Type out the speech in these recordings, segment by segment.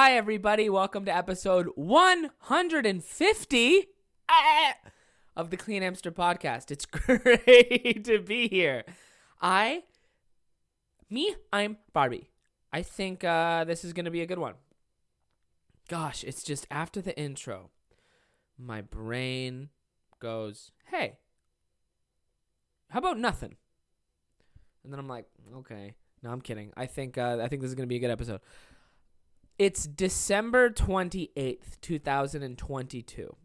Hi, everybody. Welcome to episode 150 of the Clean Hamster podcast. It's great to be here. I'm Barbie. I think this is going to be a good one. Gosh, it's just after the intro, my brain goes, hey, how about nothing? And then I'm like, okay. No, I'm kidding. I think this is going to be a good episode. It's December 28th, 2022.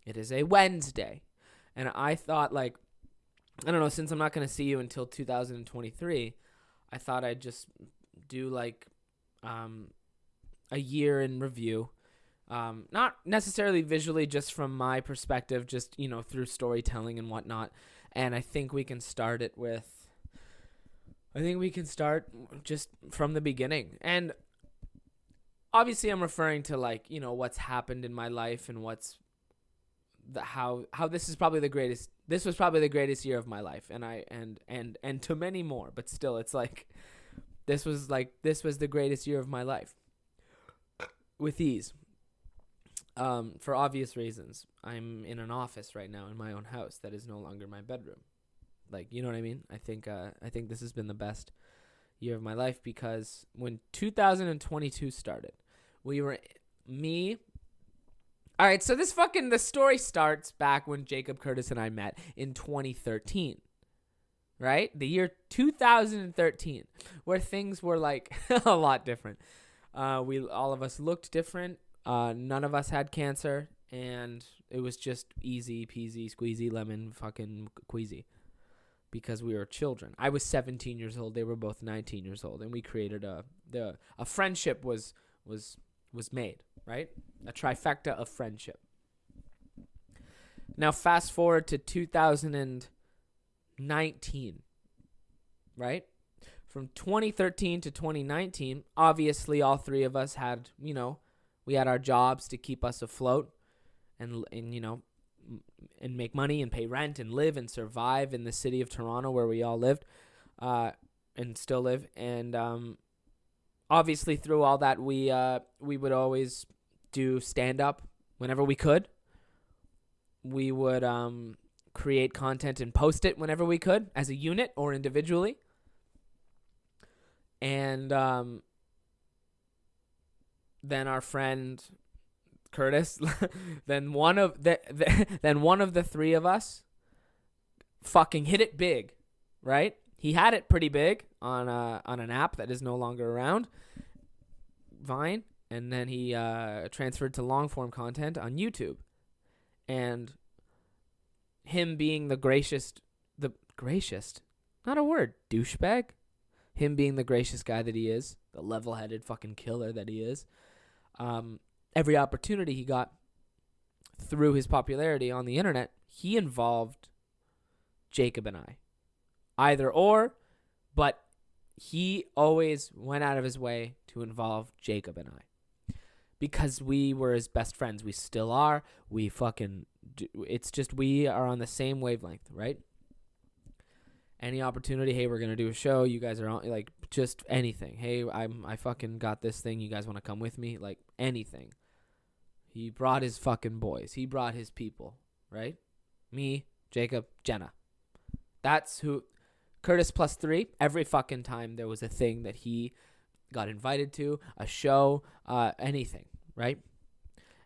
It is a Wednesday. And I thought, I don't know, since I'm not going to see you until 2023, I thought I'd just do, a year in review. Not necessarily visually, just from my perspective, just, through storytelling and whatnot. And I think we can start just from the beginning. And obviously, I'm referring to what's happened in my life and how this is probably the greatest. This was probably the greatest year of my life, and to many more. But still, it's this was the greatest year of my life, with ease. For obvious reasons, I'm in an office right now in my own house that is no longer my bedroom. You know what I mean? I think this has been the best year of my life because when 2022 started, all right, so the story starts back when Jacob, Curtis, and I met in 2013, right? The year 2013, where things were a lot different. All of us looked different. None of us had cancer, and it was just easy peasy, squeezy, lemon, fucking queasy. Because we were children. I was 17 years old. They were both 19 years old, and we created a friendship was made, right? A trifecta of friendship. Now fast forward to 2019, right? From 2013 to 2019, obviously all three of us had, we had our jobs to keep us afloat and make money and pay rent and live and survive in the city of Toronto where we all lived and still live. And obviously through all that, we would always do stand-up whenever we could. We would create content and post it whenever we could as a unit or individually. And then our friend Curtis, then one of the three of us fucking hit it big, right? He had it pretty big on an app that is no longer around, Vine, and then he transferred to long form content on YouTube. And him being the gracious, not a word, douchebag. Him being the gracious guy that he is, the level-headed fucking killer that he is. Every opportunity he got through his popularity on the internet, he involved Jacob and I. Either or, but he always went out of his way to involve Jacob and I. Because we were his best friends. We still are. It's just we are on the same wavelength, right? Any opportunity, hey, we're going to do a show. You guys are on, just anything. Hey, I fucking got this thing. You guys want to come with me? Anything. He brought his fucking boys. He brought his people, right? Me, Jacob, Jenna. That's who. Curtis plus 3. Every fucking time there was a thing that he got invited to, a show, anything, right?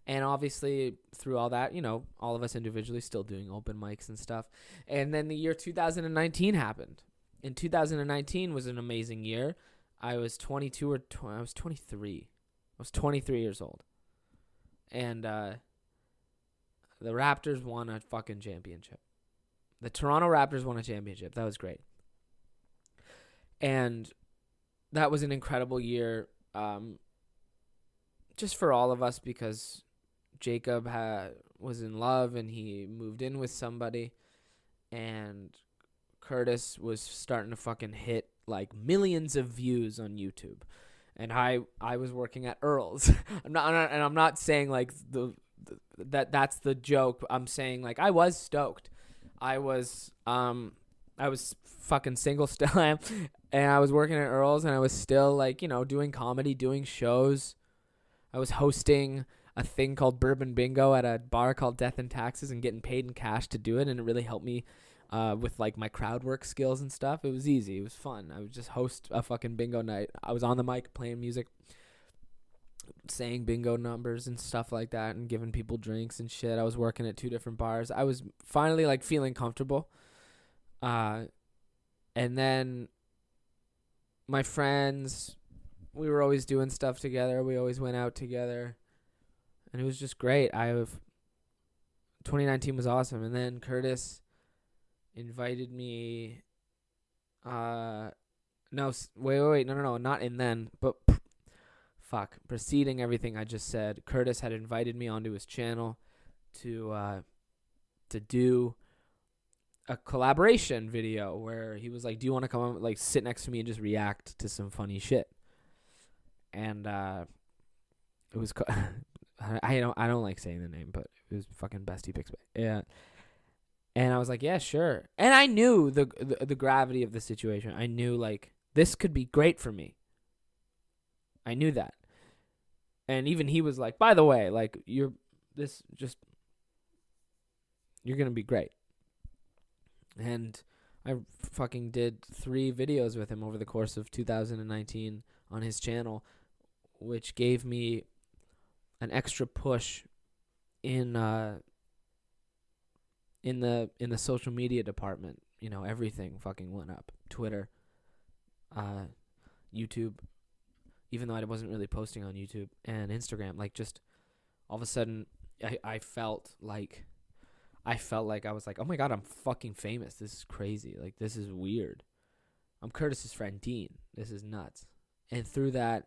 And obviously, through all that, all of us individually still doing open mics and stuff. And then the year 2019 happened. And 2019 was an amazing year. I was 22 I was 23. I was 23 years old. And the Raptors won a fucking championship. The Toronto Raptors won a championship. That was great. And that was an incredible year just for all of us because Jacob was in love and he moved in with somebody, and Curtis was starting to fucking hit millions of views on YouTube, and I was working at Earl's. I'm not saying that's the joke. I'm saying I was stoked. I was fucking single still, and I was working at Earl's, and I was still doing comedy, doing shows. I was hosting a thing called Bourbon Bingo at a bar called Death and Taxes and getting paid in cash to do it, and it really helped me with like my crowd work skills and stuff. It was easy. It was fun. I would just host a fucking bingo night. I was on the mic playing music, saying bingo numbers and stuff like that, and giving people drinks and shit. I was working at 2 different bars. I was finally like feeling comfortable. And then my friends, we were always doing stuff together. We always went out together, and it was just great. 2019 was awesome. And then Curtis invited me. No, not in then, but preceding everything I just said, Curtis had invited me onto his channel to do a collaboration video where he was like, "Do you want to come like sit next to me and just react to some funny shit?" And it was I don't like saying the name, but it was fucking Bestie Picks. Yeah. And I was like, "Yeah, sure." And I knew the gravity of the situation. I knew like this could be great for me. I knew that. And even he was like, "By the way, like you're going to be great." And I fucking did 3 videos with him over the course of 2019 on his channel, which gave me an extra push in the social media department. You know, everything fucking went up. Twitter, YouTube, even though I wasn't really posting on YouTube, and Instagram. Like, just all of a sudden I felt like I was like, "Oh my God, I'm fucking famous. This is crazy. Like, this is weird. I'm Curtis's friend Dean. This is nuts." And through that,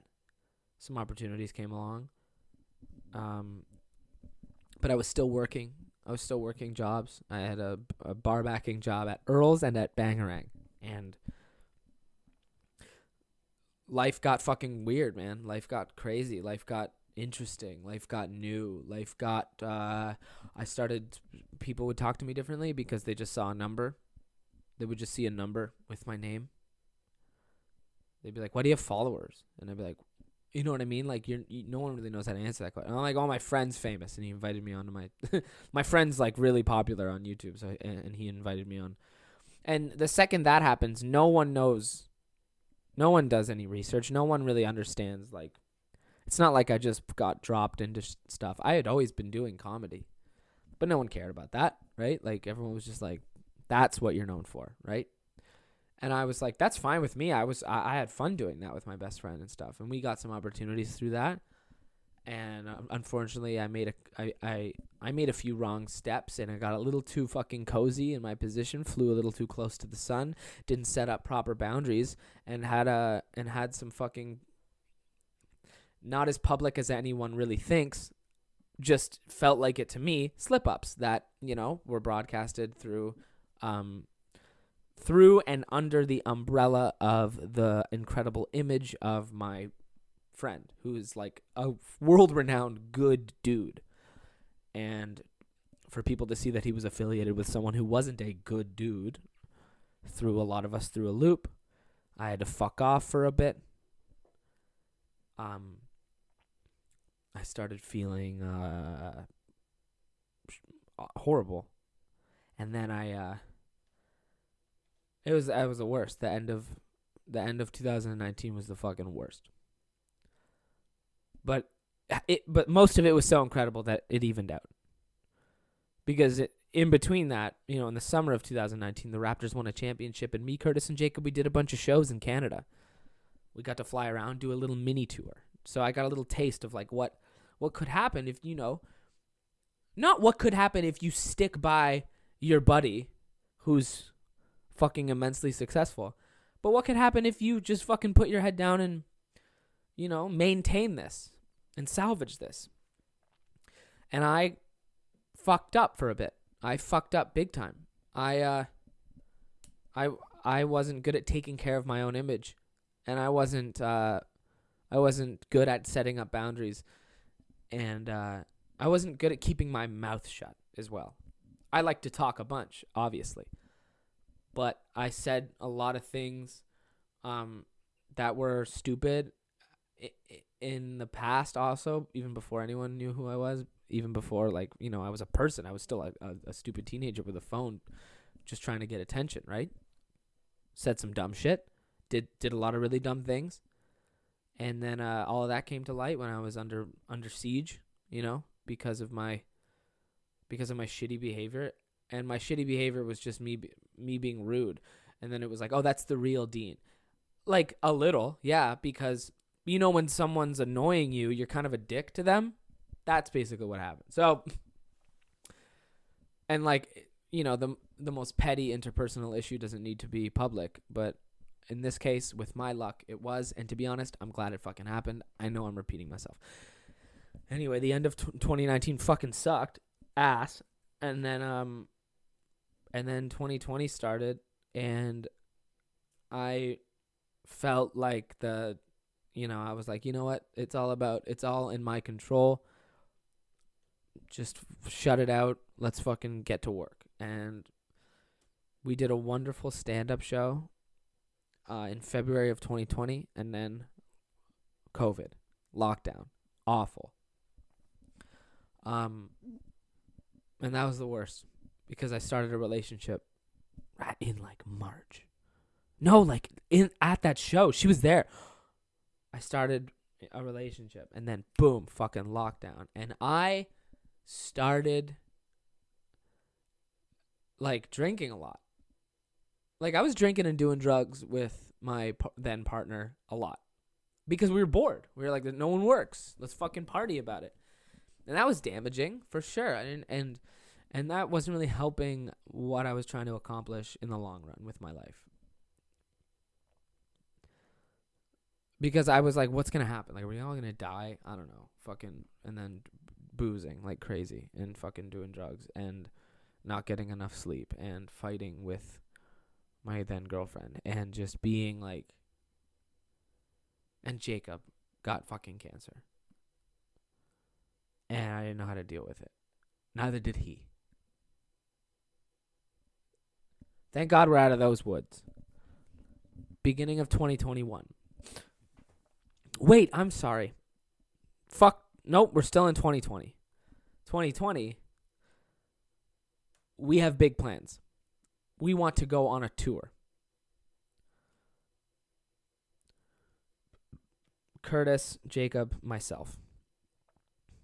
some opportunities came along. But I was still working. I was still working jobs. I had a bar backing job at Earl's and at Bangarang. And life got fucking weird, man. Life got crazy. Life got interesting. Life got new. Life got, people would talk to me differently because they just saw a number. They would just see a number with my name. They'd be like, "Why do you have followers?" And I'd be like, you know what I mean? Like, no one really knows how to answer that question. And I'm like, "Oh, my friend's famous," and he invited me on to my friend's like really popular on YouTube, so and he invited me on. And the second that happens, no one knows. No one does any research. No one really understands. Like, it's not like I just got dropped into stuff. I had always been doing comedy, but no one cared about that, right? Like, everyone was just like, "That's what you're known for," right? And I was like, "That's fine with me." I had fun doing that with my best friend and stuff, and we got some opportunities through that. And unfortunately, I made a few wrong steps, and I got a little too fucking cozy in my position. Flew a little too close to the sun. Didn't set up proper boundaries, and had some fucking, not as public as anyone really thinks, just felt like it to me, slip ups that were broadcasted through and under the umbrella of the incredible image of my friend, who is like a world-renowned good dude. And for people to see that he was affiliated with someone who wasn't a good dude threw a lot of us through a loop. I had to fuck off for a bit. I started feeling horrible. And then it was the worst. The end of 2019 was the fucking worst. But most of it was so incredible that it evened out. Because in between that, in the summer of 2019, the Raptors won a championship, and me, Curtis, and Jacob, we did a bunch of shows in Canada. We got to fly around, do a little mini tour. So I got a little taste of like what could happen if not what could happen if you stick by your buddy who's fucking immensely successful, but what could happen if you just fucking put your head down and maintain this and salvage this. And I fucked up for a bit. I fucked up big time. I wasn't good at taking care of my own image, and I wasn't good at setting up boundaries, and I wasn't good at keeping my mouth shut as well. I like to talk a bunch, obviously, but I said a lot of things that were stupid in the past also, even before anyone knew who I was, even before, like, I was a person. I was still a stupid teenager with a phone just trying to get attention, right? Said some dumb shit. Did a lot of really dumb things. And then all of that came to light when I was under siege, because of my shitty behavior. And my shitty behavior was just me being rude. And then it was like, oh, that's the real Dean. Like, a little, yeah, because, when someone's annoying you, you're kind of a dick to them. That's basically what happened. So, and like, the most petty interpersonal issue doesn't need to be public. But in this case, with my luck, it was. And to be honest, I'm glad it fucking happened. I know I'm repeating myself. Anyway, the end of 2019 fucking sucked ass. And then 2020 started, and I felt like I was like, you know what? It's all in my control. Just shut it out. Let's fucking get to work. And we did a wonderful stand-up show in February of 2020, and then COVID, lockdown, awful. And that was the worst, because I started a relationship right in like March. No, like at that show, she was there. I started a relationship, and then boom, fucking lockdown. And I started like drinking a lot. Like, I was drinking and doing drugs with my then partner a lot because we were bored. We were like, no one works. Let's fucking party about it. And that was damaging for sure. And that wasn't really helping what I was trying to accomplish in the long run with my life. Because I was like, what's going to happen? Like, are we all going to die? I don't know. Fucking, and then boozing like crazy and fucking doing drugs and not getting enough sleep and fighting with my then girlfriend and just being like, and Jacob got fucking cancer. And I didn't know how to deal with it. Neither did he. Thank God we're out of those woods. Beginning of 2021. Wait, I'm sorry. Nope, we're still in 2020. 2020, we have big plans. We want to go on a tour. Curtis, Jacob, myself.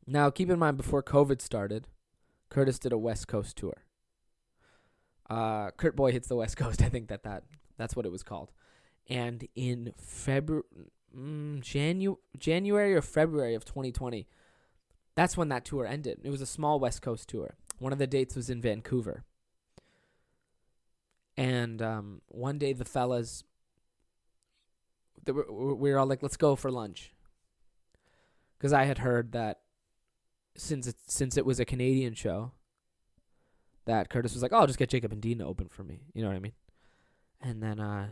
Now, keep in mind, before COVID started, Curtis did a West Coast tour. Kurt Boy Hits the West Coast. I think that's what it was called. And in January or February of 2020, that's when that tour ended. It was a small West Coast tour. One of the dates was in Vancouver. And one day the fellas, we were all like, let's go for lunch. Because I had heard that since it was a Canadian show, that Curtis was like, oh, I'll just get Jacob and Dean to open for me. You know what I mean? And then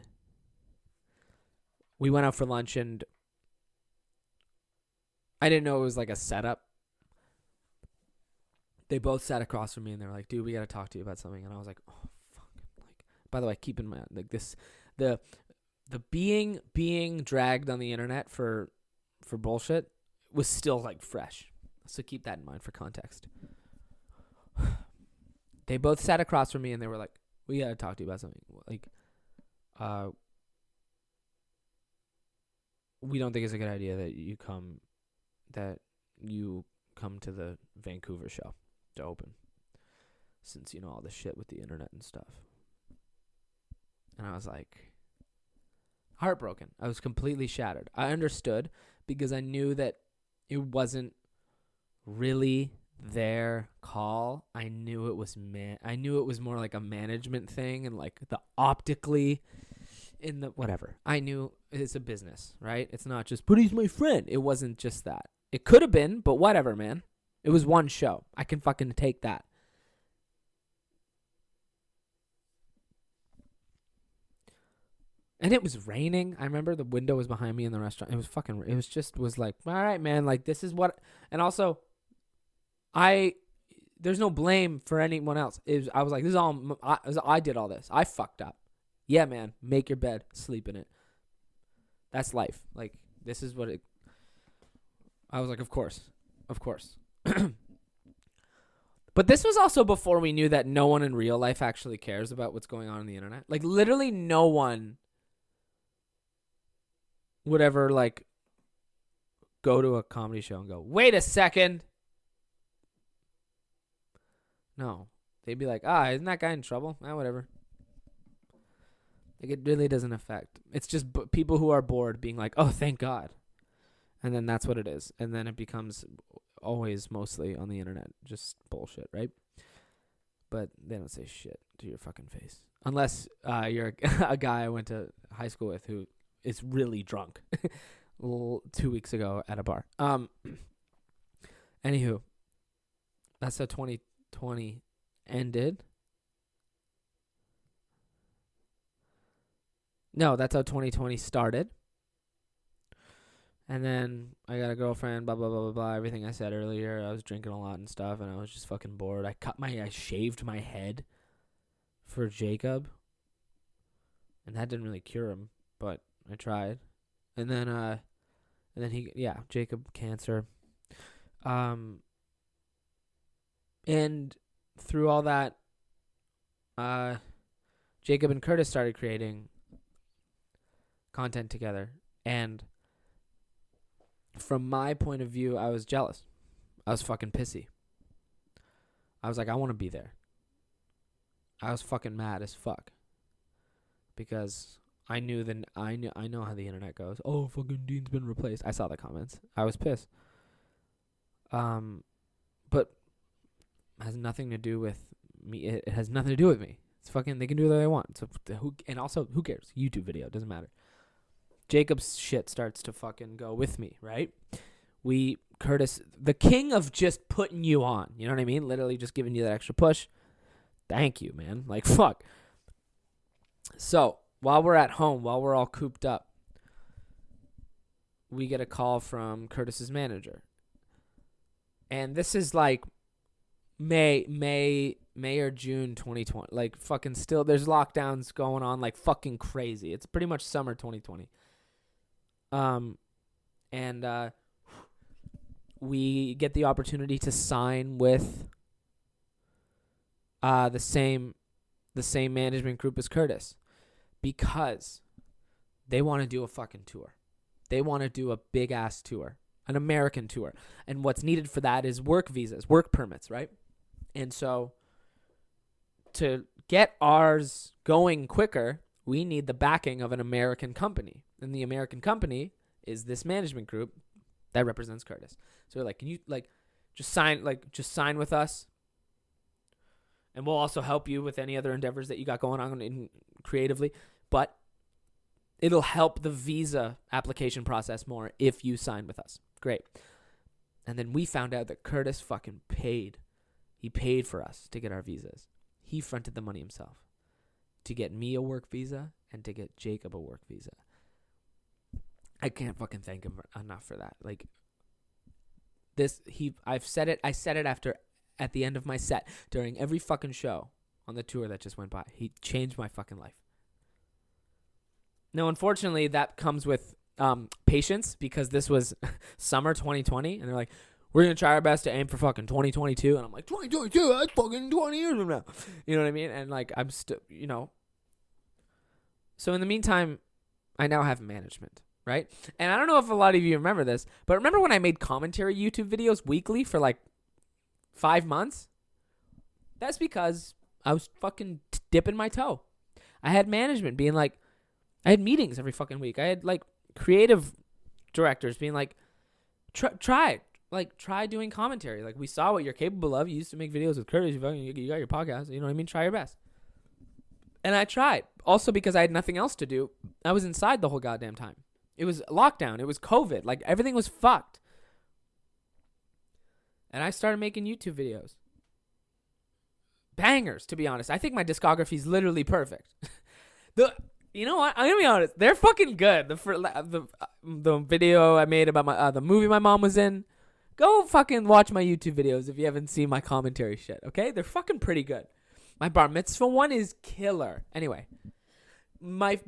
we went out for lunch, and I didn't know it was like a setup. They both sat across from me, and they were like, dude, we got to talk to you about something. And I was like, oh, fuck. Like, by the way, keep in mind, like this, the being dragged on the internet for bullshit was still like fresh. So keep that in mind for context. They both sat across from me, and they were like, we got to talk to you about something. Like, we don't think it's a good idea that you come to the Vancouver show to open, since all the shit with the internet and stuff. And I was like, heartbroken. I was completely shattered. I understood, because I knew that it wasn't really their call. I knew it was more like a management thing, and like the optically in the whatever. I knew it's a business, right? It's not just, but he's my friend. It wasn't just that. It could have been, but whatever, man. It was one show. I can fucking take that. And it was raining. I remember the window was behind me in the restaurant. It was like, all right, man, like this is what, and also there's no blame for anyone else. I was like, I did all this. I fucked up. Yeah, man, make your bed, sleep in it. That's life. Like, this is what I was like, of course. Of course. But this was also before we knew that no one in real life actually cares about what's going on the internet. Like, literally no one would ever, like, go to a comedy show and go, wait a second. No. They'd be like, isn't that guy in trouble? Whatever. Like, it really doesn't affect. It's just people who are bored being like, oh, thank God. And then that's what it is. And then it becomes always mostly on the internet. Just bullshit, right? But they don't say shit to your fucking face. Unless you're a guy I went to high school with who is really drunk 2 weeks ago at a bar. Anywho, that's how 2020 ended. No, that's how 2020 started. And then I got a girlfriend, blah, blah, blah, blah, blah. Everything I said earlier. I was drinking a lot and stuff, and I was just fucking bored. I shaved my head for Jacob. And that didn't really cure him, but I tried. And then Jacob, cancer. And through all that, Jacob and Curtis started creating content together. And from my point of view, I was jealous. I was fucking pissy. I was like, I want to be there. I was fucking mad as fuck. Because I know how the internet goes. Oh, fucking Dean's been replaced. I saw the comments. I was pissed. But it has nothing to do with me. It has nothing to do with me. It's fucking, they can do whatever they want. So who cares? YouTube video, doesn't matter. Jacob's shit starts to fucking go with me, right? Curtis, the king of just putting you on, you know what I mean? Literally just giving you that extra push. Thank you, man. Like, fuck. So, while we're at home, while we're all cooped up, we get a call from Curtis's manager. And this is like May or June 2020. Like, fucking still, there's lockdowns going on like fucking crazy. It's pretty much summer 2020. We get the opportunity to sign with the same management group as Curtis, because they want to do a fucking tour. They want to do a big ass tour, an American tour. And what's needed for that is work visas, work permits, right? And so to get ours going quicker, we need the backing of an American company. And the American company is this management group that represents Curtis. So we're like, can you just sign with us? And we'll also help you with any other endeavors that you got going on creatively. But it'll help the visa application process more if you sign with us. Great. And then we found out that Curtis fucking paid. He paid for us to get our visas. He fronted the money himself to get me a work visa and to get Jacob a work visa. I can't fucking thank him enough for that. Like, I said it at the end of my set during every fucking show on the tour that just went by. He changed my fucking life. Now, unfortunately, that comes with patience, because this was summer 2020, and they're like, we're going to try our best to aim for fucking 2022. And I'm like, 2022, that's fucking 20 years from now. You know what I mean? And like, I'm still, So in the meantime, I now have management, right? And I don't know if a lot of you remember this, but remember when I made commentary YouTube videos weekly for like 5 months? That's because I was fucking dipping my toe. I had management being like, I had meetings every fucking week. I had like creative directors being like, try it. Like, try doing commentary. Like, we saw what you're capable of. You used to make videos with Curtis. You got your podcast. You know what I mean? Try your best. And I tried. Also because I had nothing else to do. I was inside the whole goddamn time. It was lockdown. It was COVID. Like, everything was fucked. And I started making YouTube videos. Bangers, to be honest. I think my discography is literally perfect. You know what? I'm going to be honest. They're fucking good. The video I made about the movie my mom was in. Go fucking watch my YouTube videos if you haven't seen my commentary shit, okay? They're fucking pretty good. My bar mitzvah one is killer. Anyway, my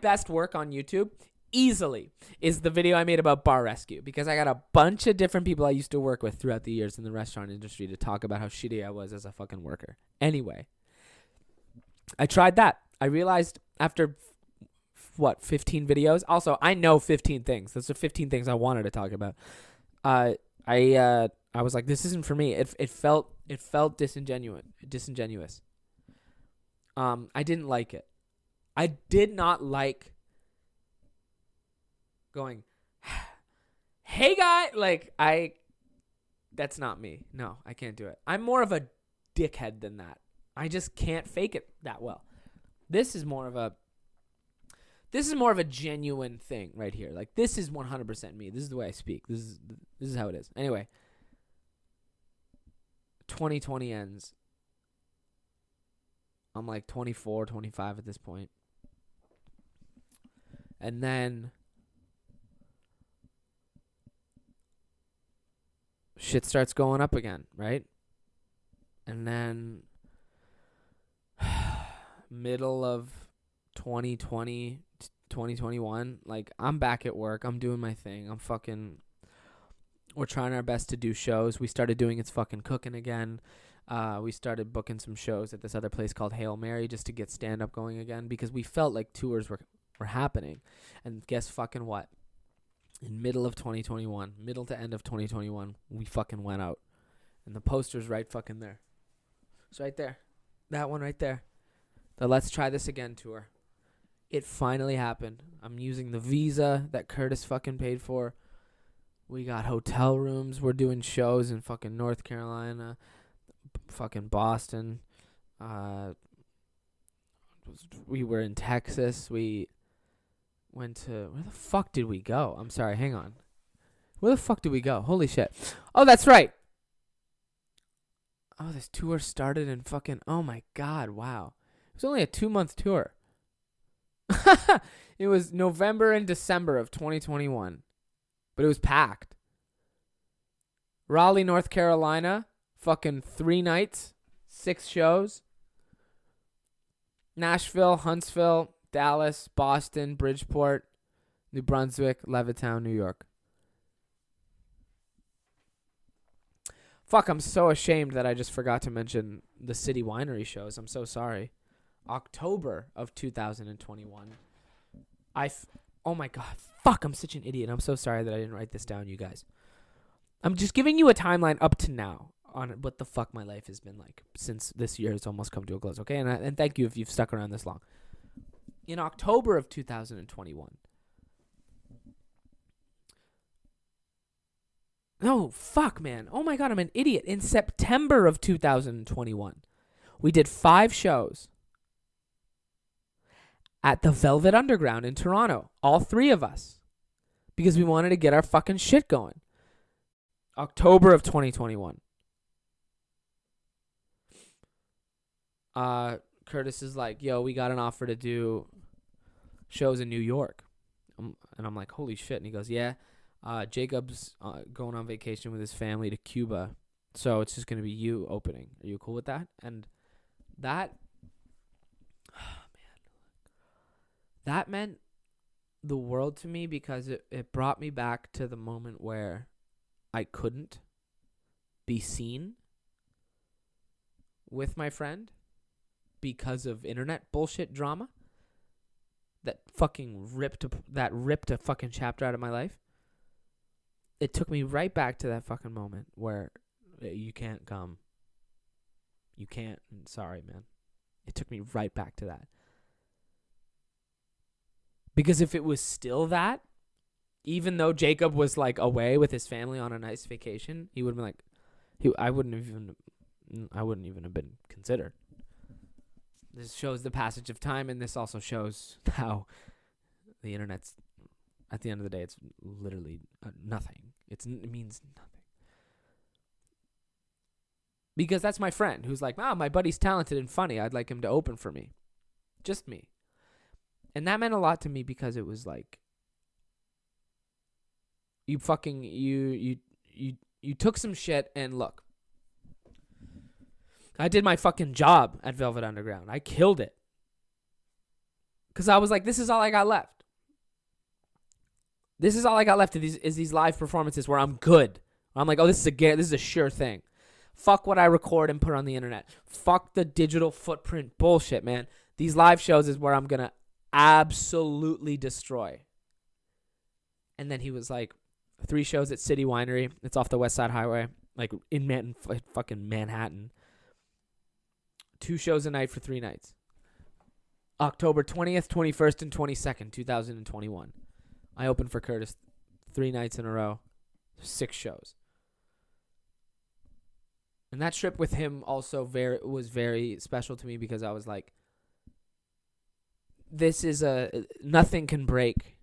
best work on YouTube easily is the video I made about bar rescue, because I got a bunch of different people I used to work with throughout the years in the restaurant industry to talk about how shitty I was as a fucking worker. Anyway, I tried that. I realized after 15 videos. Also, I know 15 things. Those are 15 things I wanted to talk about. I was like, this isn't for me. It felt disingenuous. I didn't like it. I did not like going, hey guy, that's not me. No, I can't do it. I'm more of a dickhead than that. I just can't fake it that well. This is more of a genuine thing right here. Like, this is 100% me. This is the way I speak. This is how it is. Anyway, 2020 ends. I'm like 24, 25 at this point. And then shit starts going up again, right? And then middle of 2020, 2021, like, I'm back at work. I'm doing my thing. We're trying our best to do shows. We started doing It's Fucking Cooking again. We started booking some shows at this other place called Hail Mary just to get stand-up going again, because we felt like tours were happening. And guess fucking what? In middle of 2021, middle to end of 2021, we fucking went out. And the poster's right fucking there. It's right there. That one right there. The Let's Try This Again tour. It finally happened. I'm using the visa that Curtis fucking paid for. We got hotel rooms. We're doing shows in fucking North Carolina, fucking Boston. We were in Texas. We went to... Where the fuck did we go? I'm sorry, hang on. Where the fuck did we go? Holy shit. Oh, that's right. Oh, this tour started in fucking... Oh, my God, wow. It was only a 2-month tour. It was November and December of 2021. But it was packed. Raleigh, North Carolina. Fucking 3 nights. 6 shows. Nashville, Huntsville, Dallas, Boston, Bridgeport, New Brunswick, Levittown, New York. Fuck, I'm so ashamed that I just forgot to mention the City Winery shows. I'm so sorry. October of 2021. Oh my God. Fuck, I'm such an idiot. I'm so sorry that I didn't write this down, you guys. I'm just giving you a timeline up to now on what the fuck my life has been like since this year has almost come to a close, okay? And thank you if you've stuck around this long. In October of 2021. No, fuck, man. Oh my God, I'm an idiot. In September of 2021, we did 5 shows at the Velvet Underground in Toronto. All 3 of us. Because we wanted to get our fucking shit going. October of 2021. Curtis is like, yo, we got an offer to do shows in New York. And I'm like, holy shit. And he goes, yeah, Jacob's going on vacation with his family to Cuba. So it's just going to be you opening. Are you cool with that? And that, that meant the world to me, because it brought me back to the moment where I couldn't be seen with my friend because of internet bullshit drama that ripped a fucking chapter out of my life. It took me right back to that fucking moment where you can't come. You can't. Sorry, man. It took me right back to that. Because if it was still that, even though Jacob was like away with his family on a nice vacation, he would have been like, I wouldn't even have been considered. This shows the passage of time, and this also shows how the internet's, at the end of the day, it's literally nothing. It means nothing. Because that's my friend who's like, my buddy's talented and funny. I'd like him to open for me. Just me. And that meant a lot to me, because it was like, you took some shit, and look, I did my fucking job at Velvet Underground. I killed it. Because I was like, this is all I got left. This is all I got left of these live performances where I'm good. I'm like, oh, this is a sure thing. Fuck what I record and put on the internet. Fuck the digital footprint bullshit, man. These live shows is where I'm going to absolutely destroy. And then he was like, 3 shows at City Winery. It's off the West Side Highway, like in fucking Manhattan. 2 shows a night for 3 nights. October 20th, 21st, and 22nd, 2021. I opened for Curtis 3 nights in a row. 6 shows. And that trip with him also was very special to me because I was like, nothing can break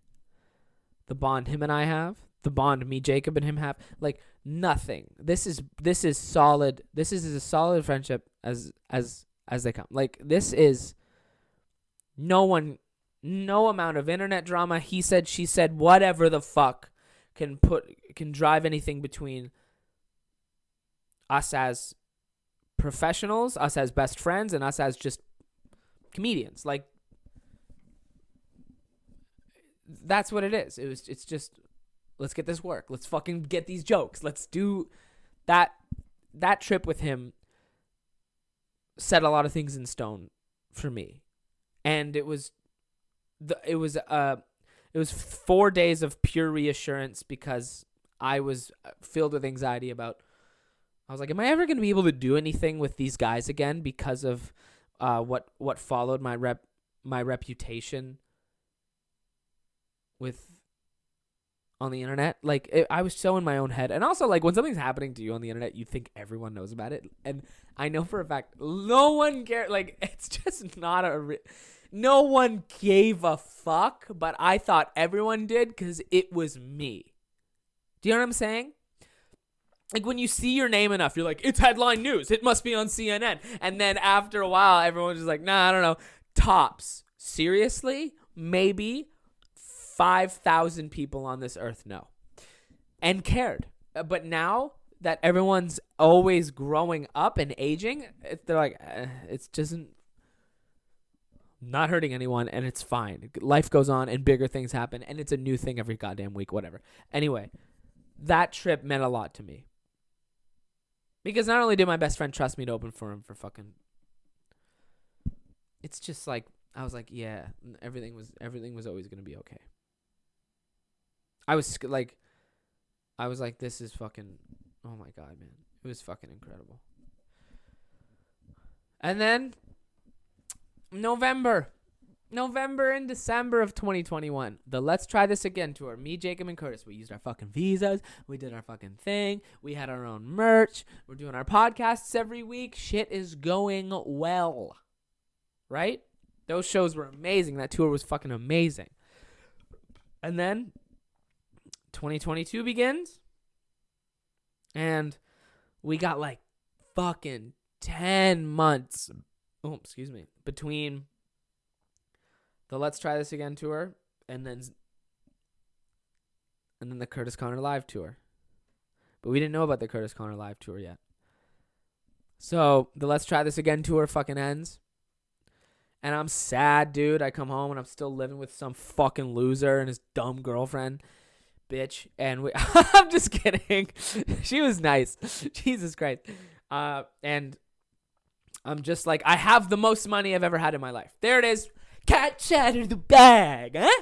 the bond him and I have, the bond me, Jacob, and him have. Like, nothing. This is solid. This is as solid friendship as they come. Like, this is no amount of internet drama, he said, she said, whatever the fuck can drive anything between us as professionals, us as best friends, and us as just comedians. Like, that's what it is. It's just, let's get this work. Let's fucking get these jokes. Let's do that. That trip with him set a lot of things in stone for me. And it was 4 days of pure reassurance because I was filled with anxiety about, I was like, am I ever going to be able to do anything with these guys again because of what followed my reputation on the internet? Like, I was so in my own head. And also, like, when something's happening to you on the internet, you think everyone knows about it. And I know for a fact no one cares. Like, it's just not no one gave a fuck, but I thought everyone did because it was me. Do you know what I'm saying? Like, when you see your name enough, you're like, it's headline news. It must be on CNN. And then after a while, everyone's just like, nah, I don't know. Tops. Seriously? Maybe 5,000 people on this earth know. And cared. But now that everyone's always growing up and aging, they're like, it's just not hurting anyone, and it's fine. Life goes on, and bigger things happen, and it's a new thing every goddamn week, whatever. Anyway, that trip meant a lot to me. Because not only did my best friend trust me to open for him for fucking... It's just like, I was like, yeah, everything was always going to be okay. I was like, this is fucking... Oh my God, man. It was fucking incredible. And then... November and December of 2021. The Let's Try This Again tour. Me, Jacob, and Curtis. We used our fucking visas. We did our fucking thing. We had our own merch. We're doing our podcasts every week. Shit is going well. Right? Those shows were amazing. That tour was fucking amazing. And then 2022 begins. And we got like fucking 10 months. Oh, excuse me. Between the Let's Try This Again tour and then the Curtis Connor live tour. But we didn't know about the Curtis Connor live tour yet. So the Let's Try This Again tour fucking ends. And I'm sad, dude. I come home and I'm still living with some fucking loser and his dumb girlfriend. Bitch. And I'm just kidding. She was nice. Jesus Christ. And I'm just like, I have the most money I've ever had in my life. There it is. Cat's out of the bag, huh?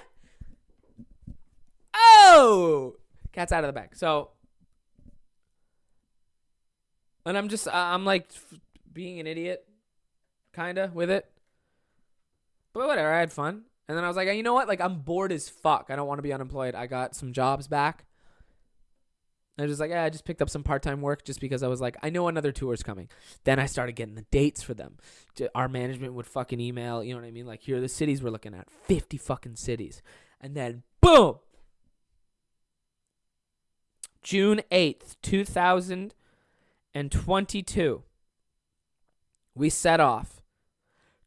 Oh! Cat's out of the bag. So, and I'm like being an idiot, kind of, with it. But whatever, I had fun. And then I was like, you know what? Like, I'm bored as fuck. I don't want to be unemployed. I got some jobs back. I was just like, I just picked up some part-time work just because I was like, I know another tour's coming. Then I started getting the dates for them. Our management would fucking email, you know what I mean? Like, here are the cities we're looking at. 50 fucking cities. And then, boom! June 8th, 2022. We set off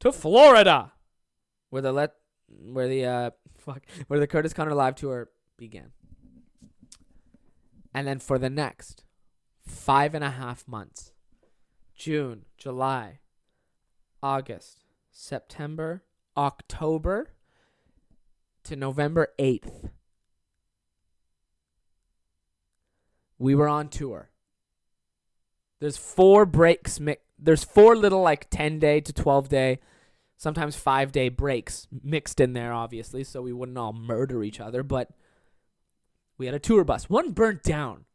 to Florida, where the Curtis Connor live tour began. And then for the next 5.5 months, June, July, August, September, October to November 8th, We were on tour. There's 4 breaks. There's 4 little 10-day to 12-day, sometimes 5-day breaks mixed in there, obviously, so we wouldn't all murder each other. But we had a tour bus. One burnt down.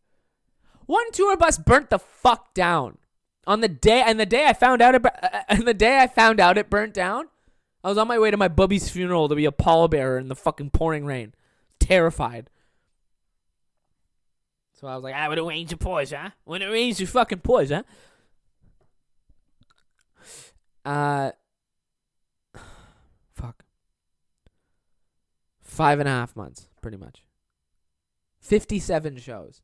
One tour bus burnt the fuck down. The day I found out it burnt down, I was on my way to my bubby's funeral to be a pallbearer in the fucking pouring rain. Terrified. So I was like, I would arrange the poise, huh? Would arrange the fucking poise, huh? Fuck. 5.5 months, pretty much. 57 shows.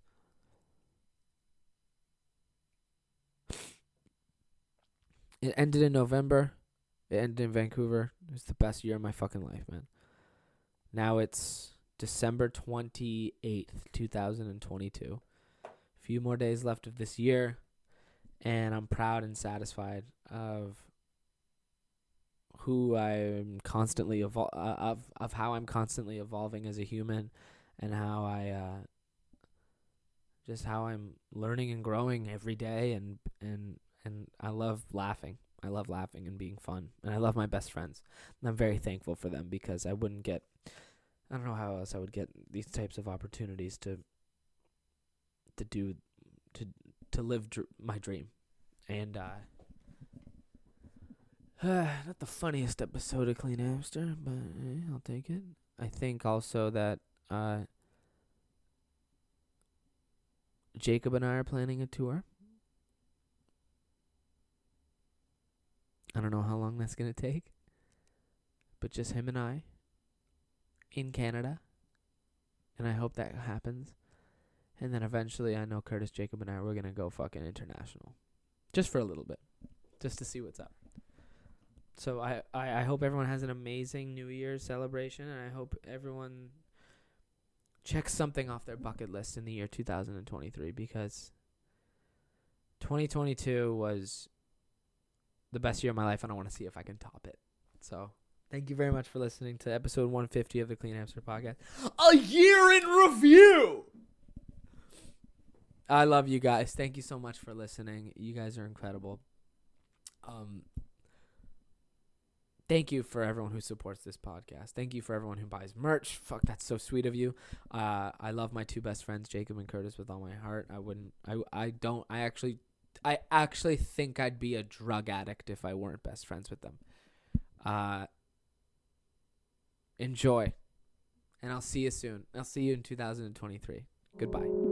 It ended in November. It ended in Vancouver. It was the best year of my fucking life, man. Now it's December 28th, 2022. A few more days left of this year, and I'm proud and satisfied of who I'm constantly of how I'm constantly evolving as a human, and how how I'm learning and growing every day, and I love laughing. I love laughing and being fun, and I love my best friends. And I'm very thankful for them, because I don't know how else I would get these types of opportunities to live my dream. And not the funniest episode of Clean Hamster, but I'll take it. I think also that Jacob and I are planning a tour. I don't know how long that's going to take, but just him and I in Canada, and I hope that happens. And then eventually, I know Curtis, Jacob, and I, we're going to go fucking international, just for a little bit, just to see what's up. So I hope everyone has an amazing New Year's celebration, and I hope everyone checks something off their bucket list in the year 2023, because 2022 was the best year of my life, and I want to see if I can top it. So thank you very much for listening to episode 150 of the Clean Hamster Podcast. A year in review! I love you guys. Thank you so much for listening. You guys are incredible. Thank you for everyone who supports this podcast. Thank you for everyone who buys merch. Fuck, that's so sweet of you. I love my 2 best friends, Jacob and Curtis, with all my heart. I actually think I'd be a drug addict if I weren't best friends with them. Enjoy. And I'll see you soon. I'll see you in 2023. Goodbye.